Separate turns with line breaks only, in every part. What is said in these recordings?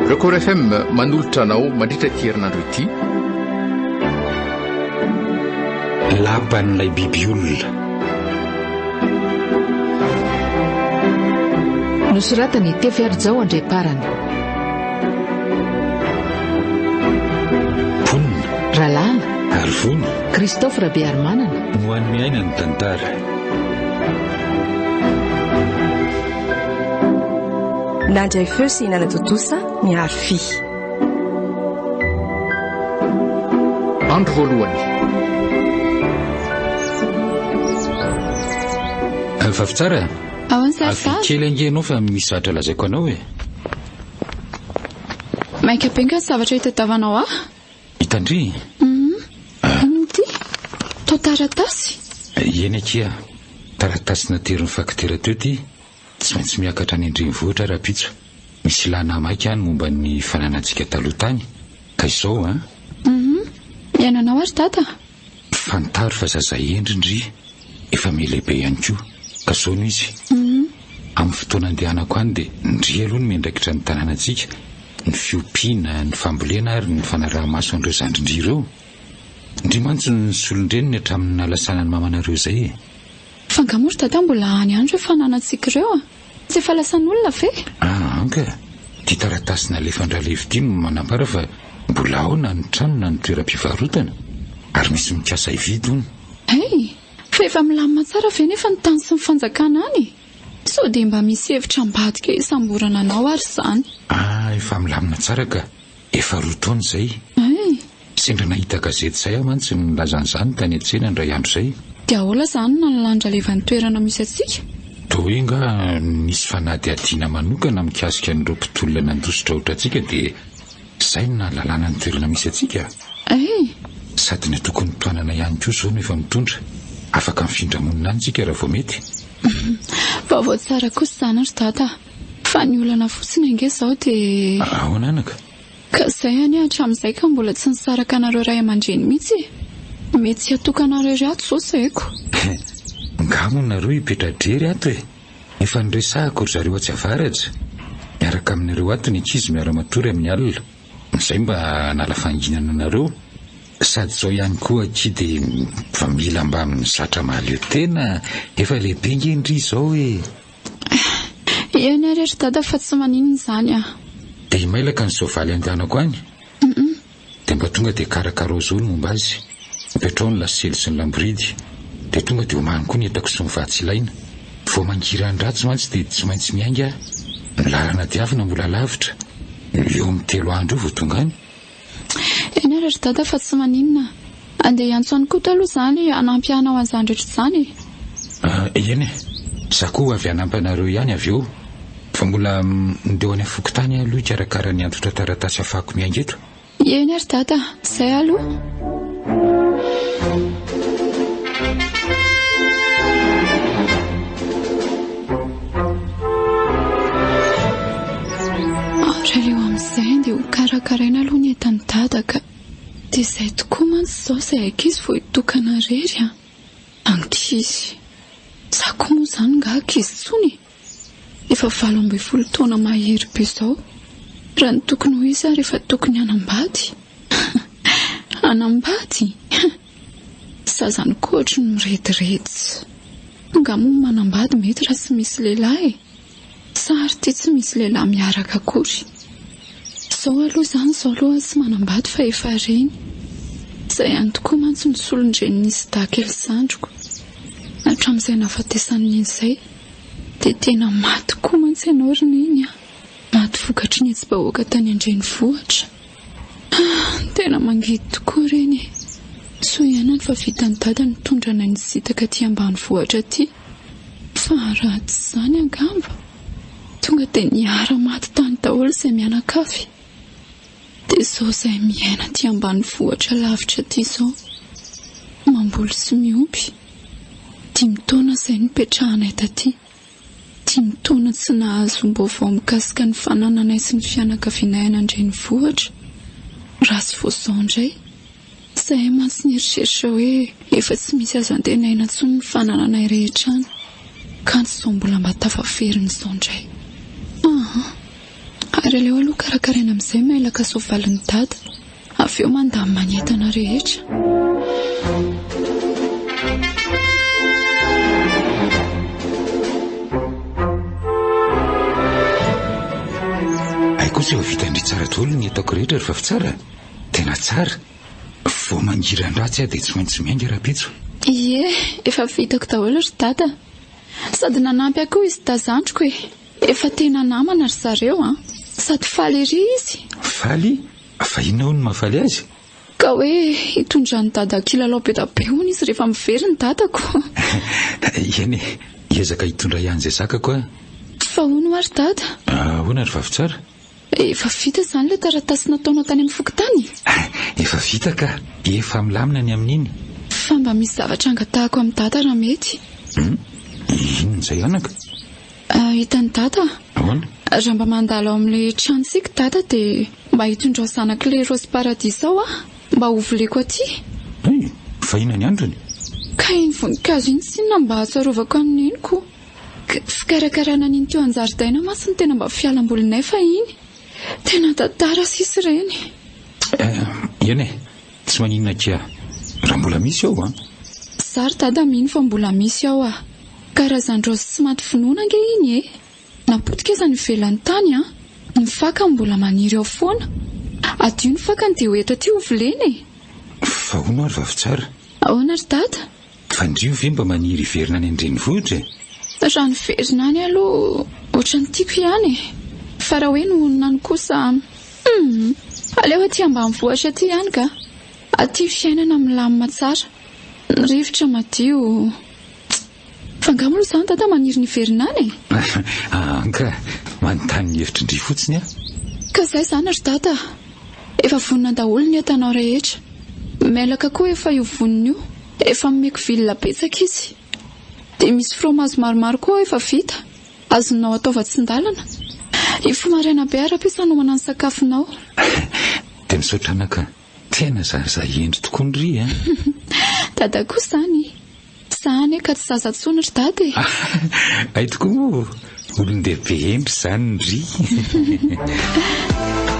Record FM manolotra anao mandritra ity herinandro ity.
Lapan'ilay biby olona.
Nosoratany Tefiarizao Andreparana.
Ponina.
Ralala.
Arvona.
Christophe Rabearmanana.
Ho an'ny miaina ny tantara.
Nandray feo sy hinana totosa miaro fi.
Andro voalohany.
Fafy tsara.
Ahoana saritsara?
Kely angenao fa misy zavatra lazaiko anao e.
Maika penga zavatra hitadavanao
Hitandry?
Ty taratasy.
Eny akia. Taratasy nateriny fakitera teo ty. Tsy maintsy miakatra any andrenivohitra raha-pitso. Misy lana maika any momba ny fananantsika taloha tany. Ka izao
Miainanao ary tata?
Fantaro fa zaza endrindry. Efa milehibe ihany koa. Ka izao no izy. Amin'ny fotoana andehanako any dia ndry aloha no miandraikitra ny tanànantsika. Ny fiompiana, ny fambolena ary ny fanaraha-maso an'ireo zandrindry ireo. Ndry mantsy ny solondreniny hatramin'ny nalasana ny mamanareo izay.
Fangamory tata mbola any andro fananantsika ireo Tsy efa lasan'olona ve?
Anka. Ty taratasina alefandralevy no manambara fa mbola ao na ny trano na ny toeram-pivarotana. Ary misy mikasa hividy hono.
Fa efa milamina tsara ve nefa ny tany sy ny fanjakana any? Sao dia mba misy hevitra ambadika isamborana anao ary izany.
Efa milamina tsara ka. Efa roa taona izay. Sendra nahita gazety izay mantsy nilazan'izany tany an-tsena indray andro izay.
Dia ahoana izany na nilandralevan'ny toerana misy atsika?
Toa inga nisy fanady adiana manokana mikasika an'ireo mpitolona nandositra ohatratsika dia izay na lalàna ny toerana misy atsika. Sady ny tokony toanana ihany koa izao no efa mitondra. Afaka mifindra monina antsika raha vao mety.
Vaovao tsara kosa izany ary tata. Fa ny olana fotsiny ange izao dia...
Ahoana anaka?
Ka izay any hatramin'izay ka mbola tsy nisaraka anareo ray aman-dreny mihitsy. Mety hatokanareo ry ato izao saiko.
Ngamo nareo hipetra-drery ato e. Efa niresahako ry zareo atsy avaratra. Miaraka amin'ireo ato ny ankizy miara-matory amin'ny alina. Izay mba nala fanginana nareo. Sady izao ihany koa aky dia fa mila mba amin'ny zatra mahaleo tena efa lehibe ngendry izao e.
Eny ary ry dada fa tsy maninona izany
Dia mailaka ny soavaly andehanako any. Dia mba tonga dia karakaro izao no momba azy. Mipetrao ny lasely sy ny lambridy. Dia tonga dia omany koa ny entako sy ny vatsy ilaina. Vao mangira ny ratsy mantsy dia tsy maintsy miainga. Ny lalana diavina mbola lavitra. Eo amin'ny 3 andro vao tonga any.
Eny ary ry dada fa tsy maninona. Andeha iantsony koa aloha izany hanampianao an'izany rehetra izany.
Eny e. Za koa avy hanampanareo ihany avy eo. Fa mbola ndeho any afokotany aloha ikarakara ny antotra taratasy afahako miainga eto.
Eny ary dada, izay aloha. Raha amin'izay dia ho karakaraina aloha ny entany dada ka. Dia izay tokoa mantsy izao izay ankizy vao hitokana rery ankizy. Za koa moa izany nga ankizy tsony. Efa 12 taona mahery be izao. Raha ny tokony ho izy ary efa tokony hanambady. Hanambady? Zazany koa ohatry ny mirediredy. Nga moa manambady mety raha tsy misy lehilahy. Sary ty tsy misy lehilahy miaraka akory. Izao aloha izany izao aloha tsy manambady fa efa reny. Izay ihany tokoa mantsy ny solondreny nisy dakely zandriko. Hatramin'izay nahafatesan'ny izay dia tena maty koa mantsy ianao roniny maty vokatry ny etsy-bahoaka tany an-drenivohitra. Tena mangidy tokoa reny. So ihany fa vitany dada nitondrana ny sitaka aty ambanivohitra aty. Fa raha tsy izany angamba tonga dia niara maty tany daholo izay mianakavy. Dia izao izay miaina aty ambanivohitra lavitra aty izao mamboly sy miompy. 5 taona izay nipetrahanay taty. 5 taona tsy nahazo mbaovao mikasika ny fanananay sy ny fianakavianay any an-drenivohitra. Raha sy vao izao indray izay mantsy nieritreritra hoe efa tsy misy azo antenaina intsony ny fanananay rehetra any. Kanto izao mbola mba tafaveriny izao indray. releo aloha karakaraina amin'izay mailaka soavalin'ny dada avy eo mandamy manentana rehetra.
ay kosa eo vitandry tsara daholo ny ataoko rehetra rehefa fitsara tena tsara vao mangiran-dratsy dia tsy maintsy miainga raha-pitso.
Ie, efa vitako daholo ry dada, sady nanampy akoho izy tazandriko efa tena namana ry zareo sady faly ery izy.
Faly? Fa inona hono mahafaly azy?
Ka hoe hitondra ny dada kilalao be da be hono izy rehefa mivery ny dadako.
Eny hiezaka hitondra ihany izay zakako a.
Fa hono ary dada?
Ahoana ry vavy tsara?
Efa vita izany ilay taratasy nataonao tany amin'ny fokotany.
Efa vita ka, efa milamina ny amin'iny.
Fa mba misy zavatra angatahako amin'ny dada raha mety.
Inona izay anaka?
Hitany dada,
ahoana?
raha mba mandalo ao amin'ilay tranontsika dada dia mba hitondrao zanak'ilay Rose Paradis ao mba hovoleko aty.
Fa inona ny androny?
Ka iny voninkazo iny sinona mba hahatsiarovako an'iniko. Fikarakarana an'iny teo an-jaridaina masiny tena mba fialambolinay fa iny tena tantara sisy ireny.
Eny tsy maninona kia raha mbola misy ao
Sary dada mino fa mbola misy ao karazan-drosy tsy maty finoana ange iny napotika iza ny velan'ny tany ny fakany mbola maniry ao foana adio ny fakany dia hoeto aty hovoleny.
Fa hono ary vavy tsara?
Ahoana ry dada?
Fandrio ve mba maniry verina any an-drenivohitra?
Raha ny verina any aloha ohatran'ny tiako ihany fa raha hoe nohonona ny kosa aleo aty ambanivohitra aty ihany ka aty fiainana milamina tsara ny rivotra madio. Fangamalo izany dada maniry ny verina any
Anka manontany ny hevitry-ndry fotsiny
ka izay izany ry dada efa vonina daholo ny atanao rehetra. Mailaka koa efa io vonina io efa momeko vilona betsaka izy dia misy fromazy maromaro koa efa vita azonao ataova-tsindalana ifomaraina be ara-pisanao manano sakafonao.
Dia misaotra anaka tena zarazay endry tokoa ny ry
dada koa izany ka tsy zaza tsony ry dada
ay tokoa olon-dehibe endry izany ny ry.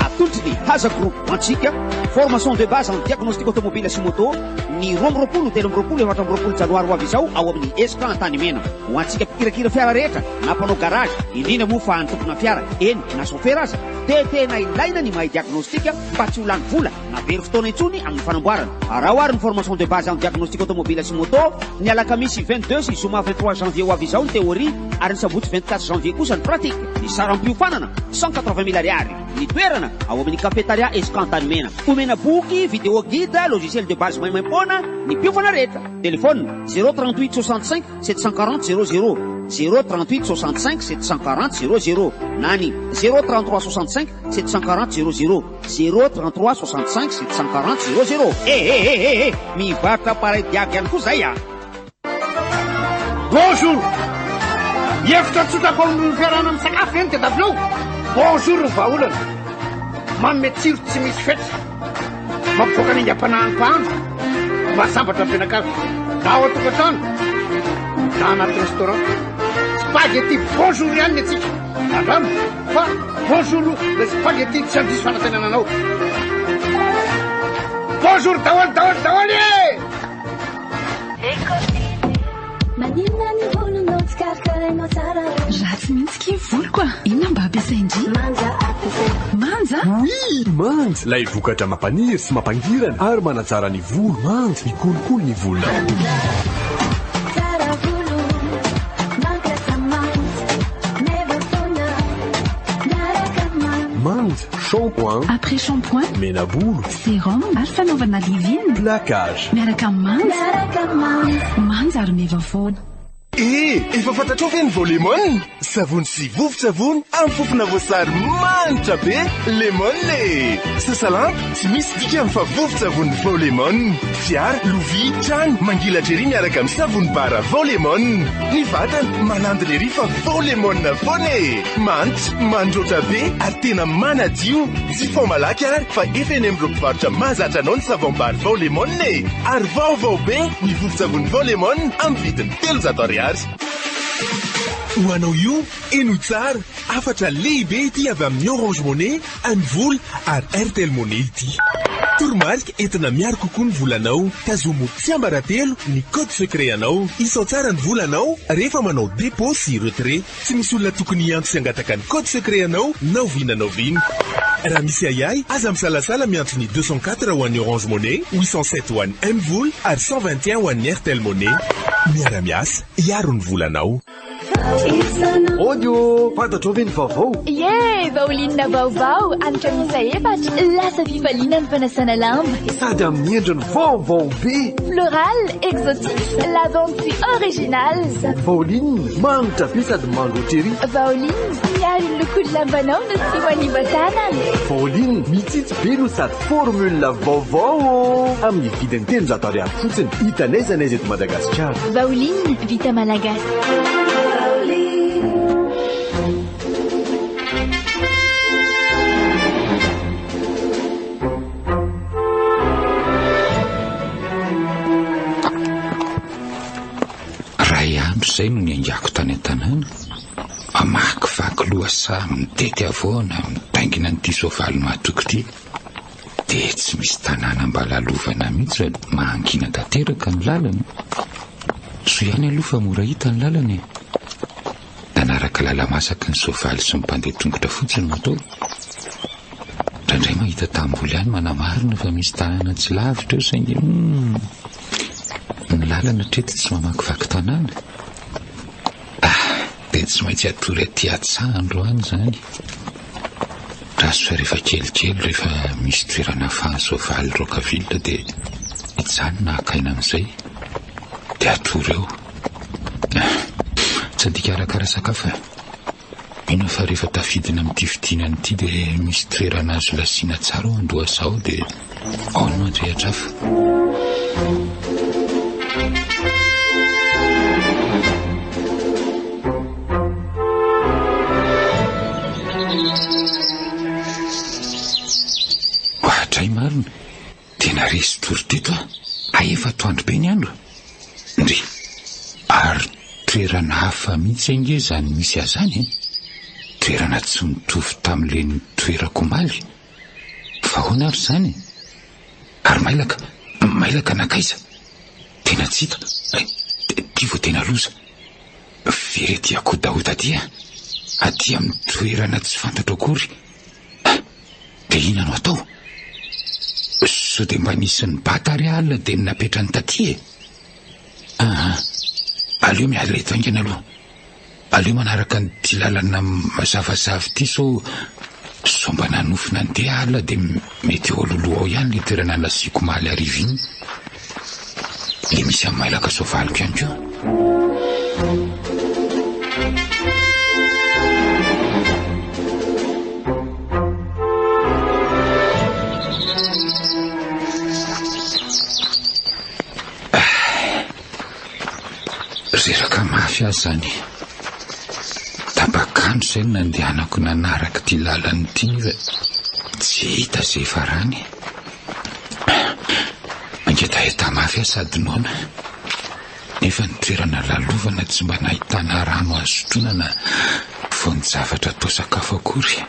Atolotry ny Haza Group antsika formation de base en diagnostic automobile sy moto ny 20 telo 24 janoary ho avy izao ao amin'ny Escan Antanimena ho antsika mpikirakira fiara rehetra na mpanao garage indrindra moa fa antompona fiara eny na chauffeur aza dia tena ilaina ny mahay diagnostika mba tsy ho lany vola na very fotoana intsony amin'ny fanamboarana. Raha ho ary ny formation de base en diagnostic automobile sy moto ny alakamisy 22 sy zoma 23 janvier ho avy izao ny théorie ary ny sabotsy 24 janvier kosa ny pratique. Ny saram-piofanana 180 000 ariary. Ny toerana ao amin'ny cafétéria Escan Antanimena. Omena boky, vidéo guide, logiciel de base maimaimpona ny piofana rehetra. Téléphone 038 65 740 00 038 65 740 00 nani 033 65 740 00 033 65 740 00. Mivarotra pareil diavy ihany koa zay
Bonjour. Efitra tsotako amin'ny fiarahana amin'ny sakafo eny dia davilao. Bonjour ny vahaolana. Manome tsiro tsy misy fetra. Mampivoaka ny ingam-panahany mpahandro. Mahasambatra ampianakavy. Na ao an-tokantrano na anaty restaurant. Spaghetti bonjour ihany ny atsika. Andrano fa bonjour le spaghetti tsy andiso fanantenana anao. Bonjour daholy.
Ratsy mihitsy ke voloko inona mba ampiasaindry? Manja?
Oui, manja. Lay vokatra mampaniry sy mampangirana ary manatsara ny volo. Manja mikolokolo ny volona. Manja, shampoing.
Après shampoing,
menabolo,
sérum ary fanaovana livine.
Placage.
Miaraka amin'ny manja ary meva foana.
Efa fantatrao ve ny voalemon? Savony sy vovon-tsavony amin'ny fofona voasary manitra be lemon. Sasalama tsy misy dika amin'ny fa vovon-tsavony voalemon. Fiara, lovia, trano mangilatra ery miaraka amin'ny savony bara voalemon. Ny vatana manandina ery fa voalemon foana. Manitra, mandroatra be ary tena manadio. Tsy fao malaky ary fa efa eny amin'ny mpivarotra mahazatra anao ny savony bara voalemon. Ary vaovao be ny vovon-tsavony voalemon amin'ny vidiny 300 ariary. ho anao io eno tsara afatra lehibe ity avy amin'ny Orange Money, Anvola ary Airtel Money ity. Toromarika entina miaro kokoa ny volanao, tazomo tsy ambaratelo ny code secret anao. Isao tsara ny volanao rehefa manao dépôt sy retrait. Tsy misy olona tokony hiantso sy hangataka ny code secret anao na ovinanao viny. Raha misy ayay, aza misalasala miantso ny 204 ho an'ny Orange Money, 807 ho an'ny Anvola ary 121 ho an'ny Airtel Money. Miara-miasa, iaro ny volanao.
Audio, fantatro ve ny vaovao?
Ye, vaolinina vaovao, anitra miisa efatra, lasa fifaliana ny fanasana lamba.
Sady amin'ny endriny vaovao be.
Floral, exotique, lavande original.
Vaoline, manitra be sady mangotreri.
Vaoline, miaro ny lokon'ny lambanao no tsy manimbatana.
Vaoline, mitsitsy be no sady formule vaovao. Amin'ny vidiny 300 ariary fotsiny, hitanaiza n'aiza eto Madagasikara.
Vaoline, vita malagasy.
Zay no niangako tany an-tanàna amakivaky loasa mitety avoana mitaingina nyity soavaly no atoko ity dia tsy misy tanàna mbala alovana mihitsy mahangina tanteraka ny lalana so ihany aloha fa mora hita ny lalana nanaraka lalamasaka ny soavaly sy mpandeha tongotra fotsiny matao ndraindray mahita tamboly ihany manamarina fa misy tanàna tsy lavitra eo saingy ny lalana treto tsy mamakivaky tanàna dia tsy maintsy atory aty atsahndro any zany raha soa rehefa kelikely rehefa misy toerana fahasoavaly rokavilla dia itsany nahakaina amin'izay dia atory eo tsy adika arakara sakafo ino fa rehefa tafidina amin'ity fidinana ity dia misy toerana azo lasiana tsara ao andohasao dia ao no mandrehatra afa ohatray marina tena resy tory-teto efa toandro be ny andro ndry ary toerana hafa mihitsy ange zany misy azany toerana tsy mitovy tam'le ny toerako maly fa hoana ary zany ary mailaka nakaiza tena tsy hita ty vo tena loza verety akodaota aty amin'ny toerana tsy fantatro akory dia ina no atao so dia mba nisy ny batary alina dia napetra ny taty aleo miala reto aingana aloha aleo manaraka ny ty lalana mazavazavy ity so mba nanofina ny te alina dia mety eo aloloha ao ihany le toerana nasiko maly arivo iny le misy amin'ny mailaka soavaliko ihany koa reraka mafy azy zany tabakandro zay no nandehanako nanaraka ty lalany ity fa tsy hita zay farany angedaheta mafy azy sady noana nefa ny toerana lalovana tsy mba nahitana rano azotrona na voany-javatra atao sakafo akory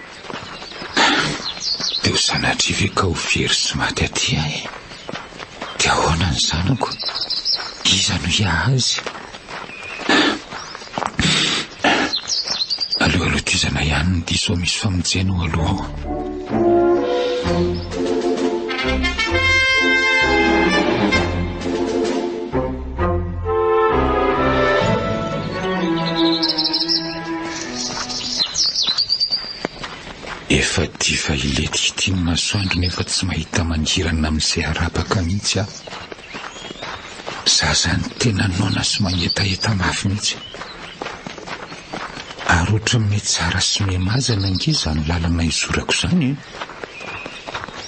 dia ho sanatrivy ka ho very sy maty aty dia ahoana ny zanako iza no ia azy aloha tizana ihany ny diso misy famonjena ho aloha ao efa diva ilety ity ny masoandro nefa tsy mahita mangirana amin'izay arabaka mihitsy aho za zany tena nona sy magnetaeta mafy mihitsy ary ohatra mety tsara sy memazana ange zany lalana izorako zany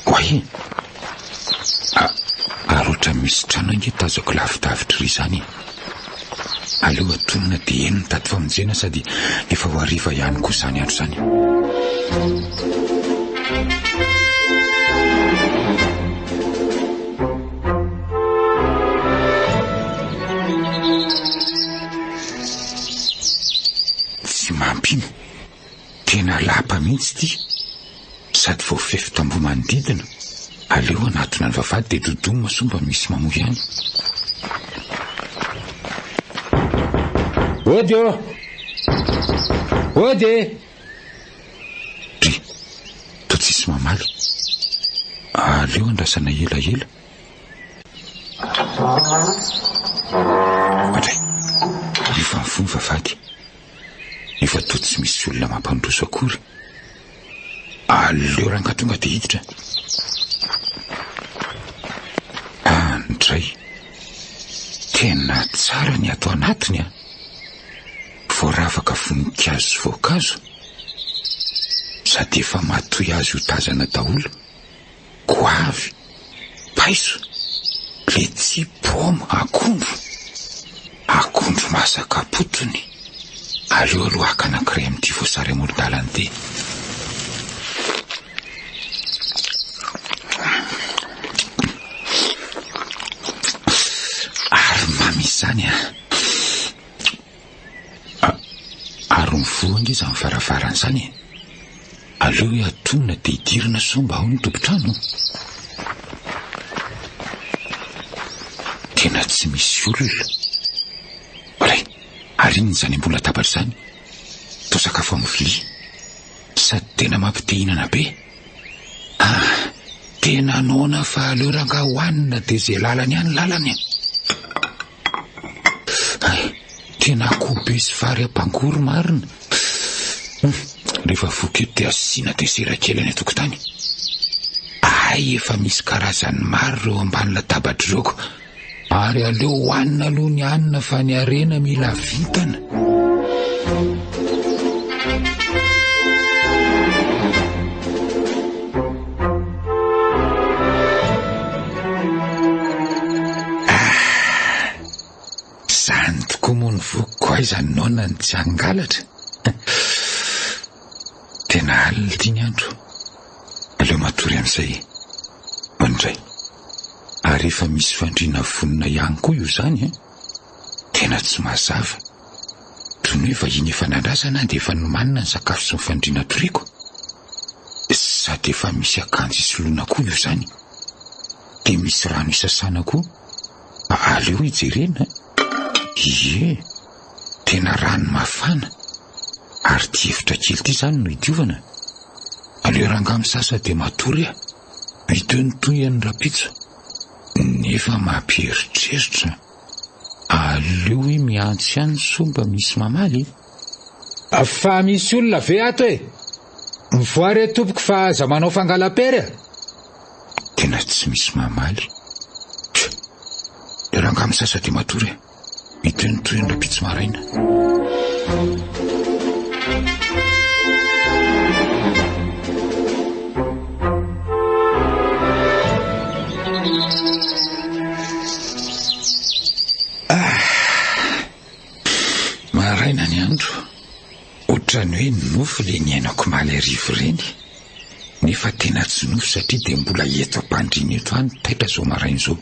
oe ary ohatra misy trano ange tazako lavidavitra ry zany aleo atonina dia eny ny tady famonjena sady efa ho ariva ihany koa zany andro zany ampino tena lapa mihitsy ty sady voafefy tambo manodidina aleo anatona ny vavady dia dodomo masomba misy mamoy ihany.
Ody ô ody
ry to tsisy mamaly aleo andrasana elaela andray efa mivony vavady efa to tsy misy olona mampandroso akory aleo ranga tonga dia hiditra andray tena tsara ny ato anatiny a voaravaka voninkazo sy voankazo sady efa matoy azy ho tazana daholo goavy paiso letsi poma akondro masaka potony aleo aloha aka anankiray amin'ity voasary amolodalany ty ary mamisany ary mivoanga izy amin'ny faravarany zany aleo atonina dia hidirina somba ao ny tompotrano tena tsy misy olona ray ary iny zany mbola tabatra zany to sakafo amin'ny vilia sady tena mampitehinana be tena nona fa aleo ranga hoanina dia zay lalany ihany lalany tena akobe sy vary ampangoro marina rehefa voketo dia asiana desera kely any atokotany efa misy karazany maro reo ambany latabatra ireo ary aleo hoanina aloha ny hanina fa ny arena mila vitana zany tokoa moa ny voko aizany nona ny tsy angalatra tena alina ity ny andro aleo matory amin'izay mandray ary efa misy fandriana vonina ihany koa io zany tena tsy mazava toy ny hoe vahiny efa nandrasana dia efa nomanina ny sakafo sy ny fandriana toriko sady efa misy akanjo isoloana koa io zany dia misy rano isasana koa aleo hijerena tena rano mafana ary ty efitra kely ity zany no hidiovana aleo ranga misasa dia matory hitonotoyany rapitso nefa mampieritreritra aleo hoe miantsy ihany somba misy mamaly
fa misy olona ve ato mivoary tompoko fa aza manao fangala-pery
tena tsy misy mamaly le ranga misasa dia matory hitonotoyany rapitso maraina maraina ny andro ohatrany hoe nofo le ny ainako maly arivo reny nefa tena tsy nofo satria dia mbola eto ampandriny eto any taitra zao maraina zao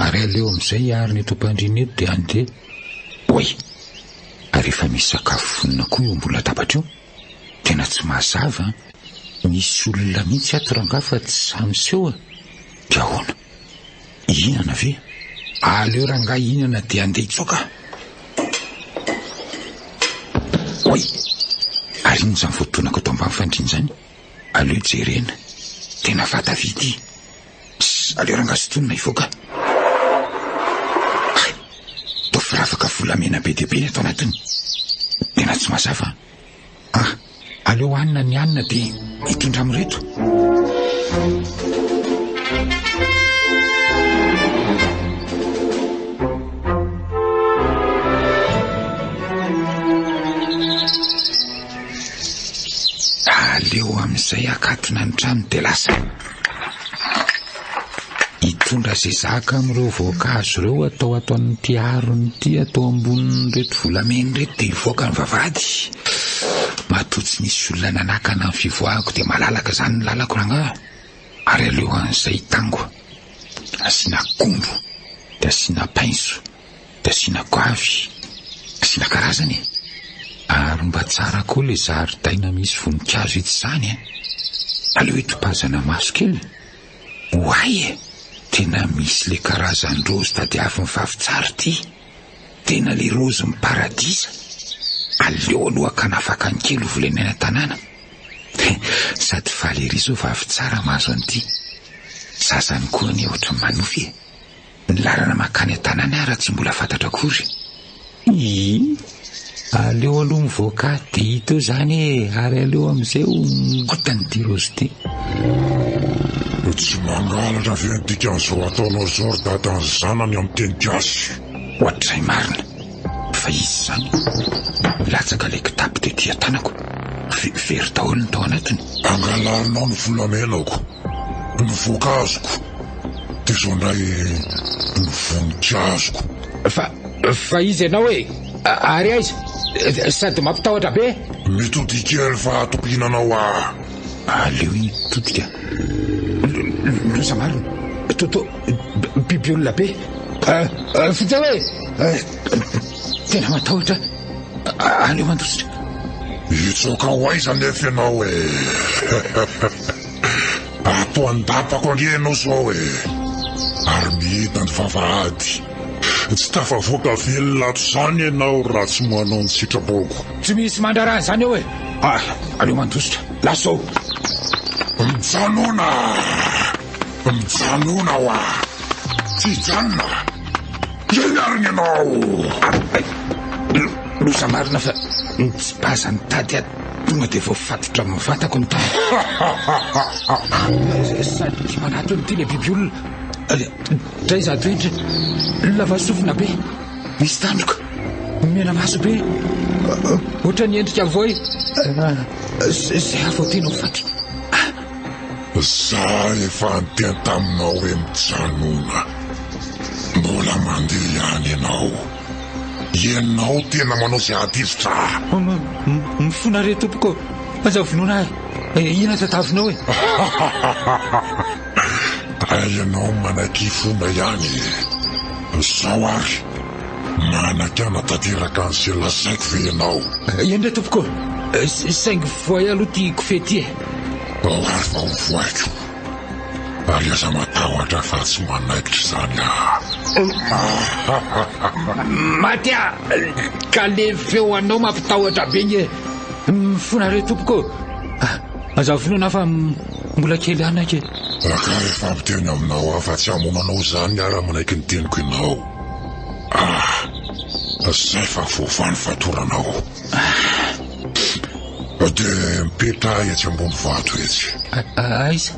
ary aleo amin'izay ary ny eto ampandriny eto dia andeha oy ary efa misy sakafo vonina koa eo mbola tabatra io tena tsy mazava misy olona mihitsy ato ranga fa tsy samyseho dia ahoana ihinana ve aleo ranga ihinana dia andeha hitsoka oy ary iny zany voatonako ato ambany fandriny zany aleo jerena tena vata vity aleo ranga sotonina ivoaka to firavaka volamena be dia be ny ato anatiny tena tsy mazava aleo hanina ny hanina dia hitondra amin'reto aleo amin'izay akatona ny trano dia lasa hitondra izay zaka amin'ireo voankazo ireo atao ato amin'ity arony ity atao ambonin'ny reto volameny reto dia hivoaka ny vavady matotsy nisy olona nanakana ny fivoahako dia malalaka zany ny lalako ranga ary aleo an'izay tango asiana akondro dia asiana paiso dia asiana goavy asiana karazany Ary mba tsara koa le zaridaina misy voninkazo ity izany aleo hitopazana maso kely hoay tena misy le karazany rozy tadiavy mivavitsara ity tena le rozy miparadisa aleo aloha kanafaka ny kely volenena tanàna sady faly ery zao vavitsara mahazo an'ity zazany koa ny ohatra manofy ny lalana makany an-tanàna raha tsy mbola fantatra akory aleo aloha mivoaka dia hito izany ary aleo amin'izay ho ngotany ity rozy ity
tsy mangalatra ve ny dikan'izao ataonao zao ry dadan'ny zanany amin'ny teny gasy
ohatr'izay marina fa izy izany latsaka le kitapo tetỳ an-tanako very daholo ny tao anatiny
angalarinao ny volamenako ny voankazoko dia zao ndray ny voninkiazoko
fa izy ianao hoe ary aiza sady mampitahotra be
mitodikely fa atokinanao
aleo iny todika losa marina toto biby olona be fitsa hoe tena matahotra aleo mandositra
itsoka ho aiza nefa ianao ato andapako angenao zao ary mihita ny vavahady tsy tafavoaka velona ato izany ianao raha tsy manao ny sitraboko
tsy misy mandrarany izany eo
aleo mandositra lasao
mijanona tsy janona iariny ianao
losa marina fa tsy baza ny tady tonga dia voafatitra amin'ny vatako ny tany sady tsy manato nyity le biby olona dray zato endra lava sofina be misy tandroka mena maso be ohatra ny endrika voy zay avoatena ho fatra
za efa anteny taminao hoe mijanona mbola mandeha ihany ianao tena manao zay adizitra
mifona re tompoko aza vonoana ina tatavinao
ianao manaky fona ihany zao ary manaky anatanteraka an'izay lazaiko ve ianao
endra tompoko saingy voay aloha ty kofety
ary fa ho voaiko ary aza matahotra fa tsy manaikitra izany
matya ka le feo anao mampitahotra be ny mifona re tompoko aza vonoana fa mbola kely anake
ka rehefa ampiteny aminao afa tsy hamonanao izany ara manaiky ny teniko ianao zay fa voavany fatoranao dia mipetra etsy ambony vato etsy
aiza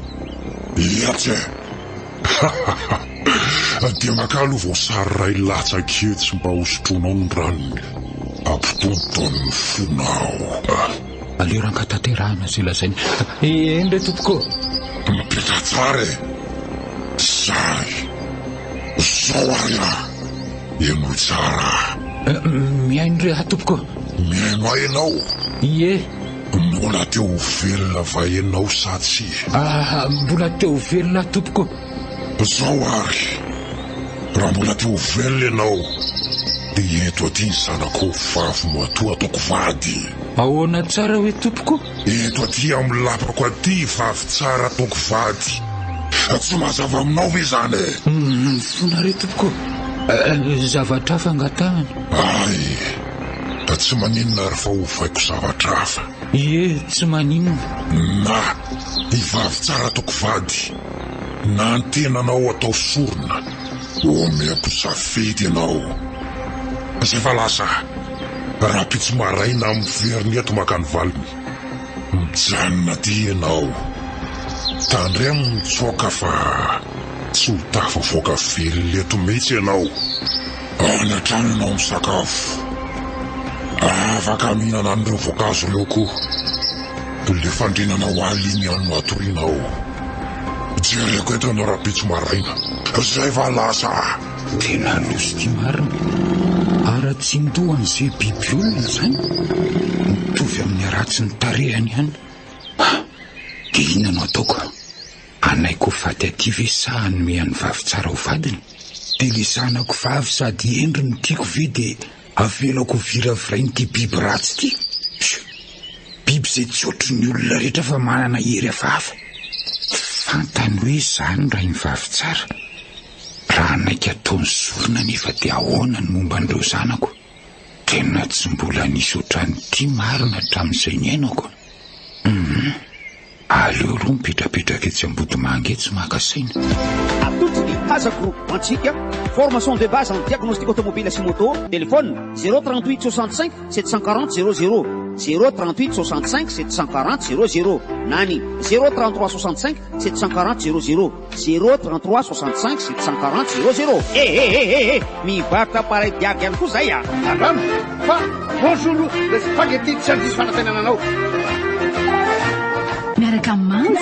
iatsy dia makalo voasary ray latsaketsy mba hosotronao ny ranony ampitontoany mifonao
aleo rankatanterahana zay lazainy
endra tompoko
mipetra tsara zay zao ary eno tsara
miaino re tompoko
miaino ianao
ie
mbola teo velona va ianao sa tsy
mbola teo velona tompoko
zao ary raha mbola teo velona ianao dia eto aty ny zanako vavy matoa ataoko vady
ahoana tsara hoe tompoko
eto aty amin'ny lapako aty vavy tsara ataoko vady tsy mazava aminao ve izany
fona re tompoko zavatra hafa angatahana
tsy maninona ary fa hovaiko zavatra hafa
tsy maninona
na ivavy tsara ataoko vady na ny tenanao atao sorona omeko safety ianao zay fa lasa raha pitsy maraina amin'ny veriny eto makany valiny mijanona ty ianao tandremo mitsoaka fa tsy ho tafavoaka velona eto mihitsy ianao any an-trano ianao misakafo afaka mihinana an'ireo voankazo ireo koa le fandrinanao aliny ano atorinao jereko eto ianao raha pitsy maraina zay fa lasa
tena loso ty marina ara tsy ndohan'izay biby olona zany mitovy amin'ny aratsy ny tarehany ihany dia inanao ataoko anaiko vady aty ve sahany mehany vavy tsara ho vadiny dia le sanako vavy sady endry ny tiako ve dia avelako vira virainy ty biby ratsy ty izay tsy ohatry ny olona rehetra fa manana hery hafahafa. Fantany hoe izany raha mivavy tsara. Raha naika ataony sorona nefa dia ahoana ny momba an'ireo zanako. Tena tsy mbola nisy ohatran'ity marina hatramin'izay ny ainako. Aleo roa mipetrapetraka etsy Ambodimangy tsy maka saina.
Atotsiny Haza Groupe antsika. Formation de base en diagnostic automobile sy moto. Téléphone 038 65 740 00 038 65 740 00 nani 033 65 740 00 033 65 740 00. Mivarotra pareil diag ihany koa zay a.
Andrano fa bonjour le spaghetti tsy andisy fanatenananao.
Miaraka manja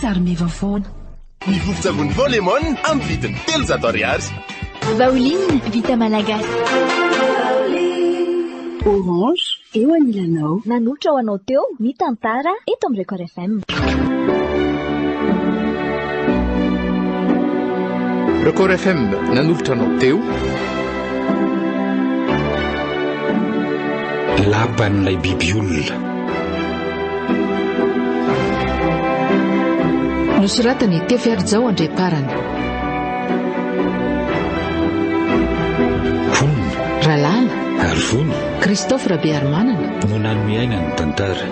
ary meva foana.
Ny vovon-tsavony Volemon amin'ny vidiny 300 ariary.
Vaoline vita malagasy.
Orange eo anilanao.
Nanotra ho anao teo ny tantara eto amin'ny Record FM.
Record FM nanolotra anao teo.
Lapan'ilay biby olona.
Nosoratany Tefiarizao Andreparana.
Vonona.
Ralala.
Arvony.
Christophe Rabearmanana.
No nanomiaina ny tantara.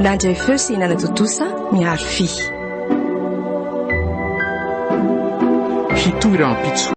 Nandray feo sy nanatotosa miaro fi.
Hitohirana pitso.